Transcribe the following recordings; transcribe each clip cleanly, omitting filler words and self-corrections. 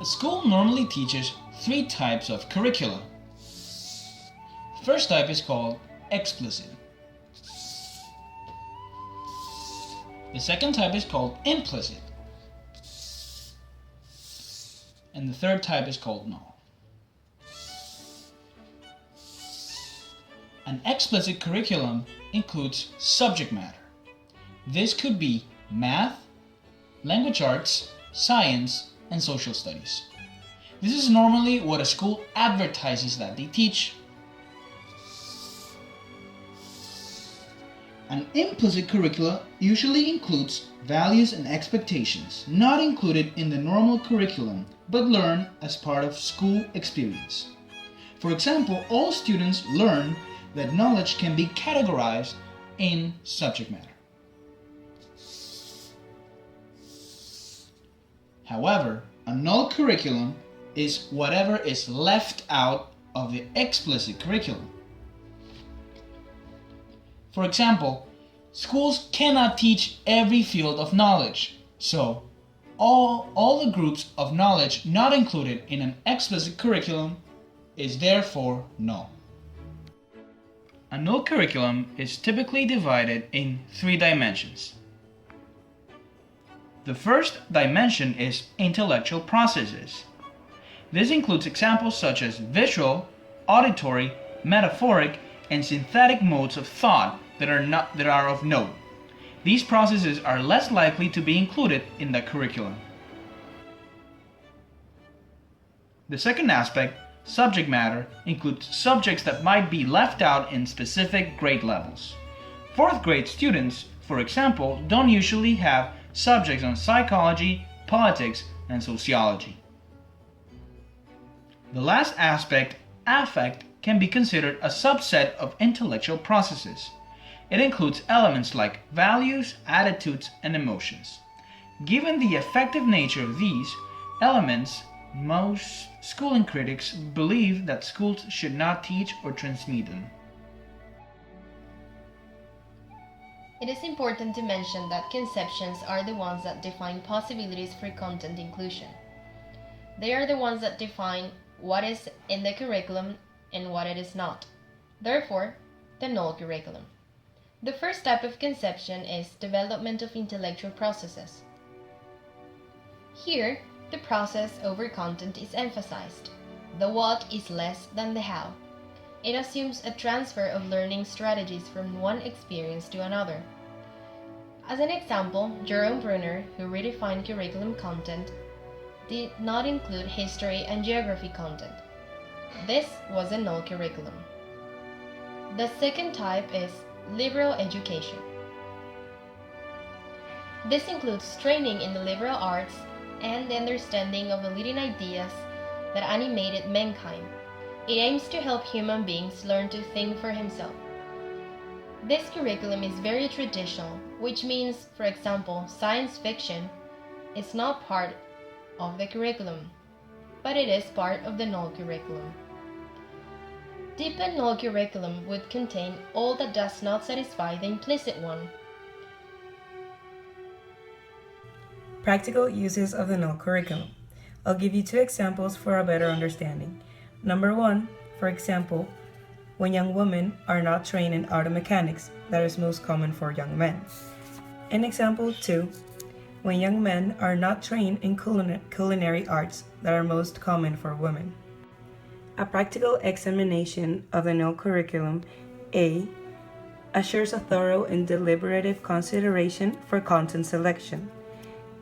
school normally teaches three types of curricula. The first type is called explicit. The second type is called implicit. And the third type is called null. An explicit curriculum includes subject matter. This could be math, language arts, science, and social studies. This is normally what a school advertises that they teach. An implicit curricula usually includes values and expectations not included in the normal curriculum but learned as part of school experience. For example, all students learn that knowledge can be categorized in subject matter. However, a null curriculum is whatever is left out of the explicit curriculum. For example, schools cannot teach every field of knowledge, so all the groups of knowledge not included in an explicit curriculum is therefore null. A null curriculum is typically divided in three dimensions. The first dimension is intellectual processes. This includes examples such as visual, auditory, metaphoric, and synthetic modes of thought that are of note. These processes are less likely to be included in the curriculum. The second aspect, subject matter, includes subjects that might be left out in specific grade levels. Fourth grade students, for example, don't usually have subjects on psychology, politics, and sociology. The last aspect, affect, can be considered a subset of intellectual processes. It includes elements like values, attitudes, and emotions. Given the affective nature of these elements, most schooling critics believe that schools should not teach or transmit them. It is important to mention that conceptions are the ones that define possibilities for content inclusion. They are the ones that define what is in the curriculum and what it is not. Therefore, the null curriculum. The first type of conception is development of intellectual processes. Here, the process over content is emphasized. The what is less than the how. It assumes a transfer of learning strategies from one experience to another. As an example, Jerome Bruner, who redefined curriculum content, did not include history and geography content. This was a null curriculum. The second type is liberal education. This includes training in the liberal arts and the understanding of the leading ideas that animated mankind. It aims to help human beings learn to think for himself. This curriculum is very traditional, which means, for example, science fiction is not part of the curriculum, but it is part of the null curriculum. Deep and null curriculum would contain all that does not satisfy the implicit one. Practical uses of the null curriculum. I'll give you two examples for a better understanding. Number one, for example, when young women are not trained in auto mechanics, that is most common for young men. And example two, when young men are not trained in culinary arts, that are most common for women. A practical examination of the null curriculum, A, assures a thorough and deliberative consideration for content selection.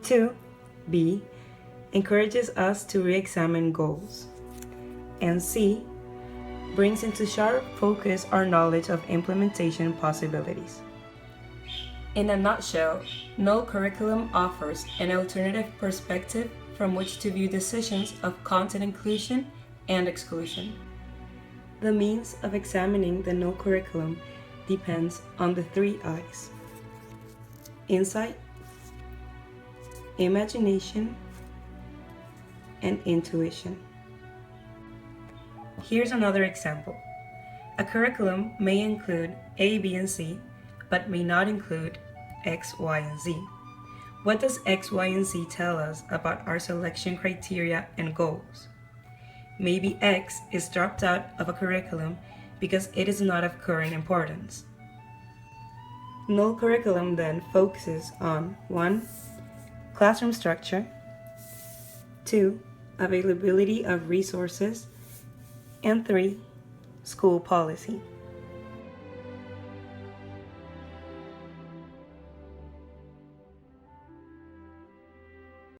2, B, encourages us to re-examine goals. And C, brings into sharp focus our knowledge of implementation possibilities. In a nutshell, null curriculum offers an alternative perspective from which to view decisions of content inclusion and exclusion. The means of examining the null curriculum depends on the three I's: insight, imagination, and intuition. Here's another example. A curriculum may include A, B, and C, but may not include X, Y, and Z. What does X, Y, and Z tell us about our selection criteria and goals? Maybe X is dropped out of a curriculum because it is not of current importance. Null curriculum then focuses on 1. Classroom structure, 2. Availability of resources, and 3. School policy.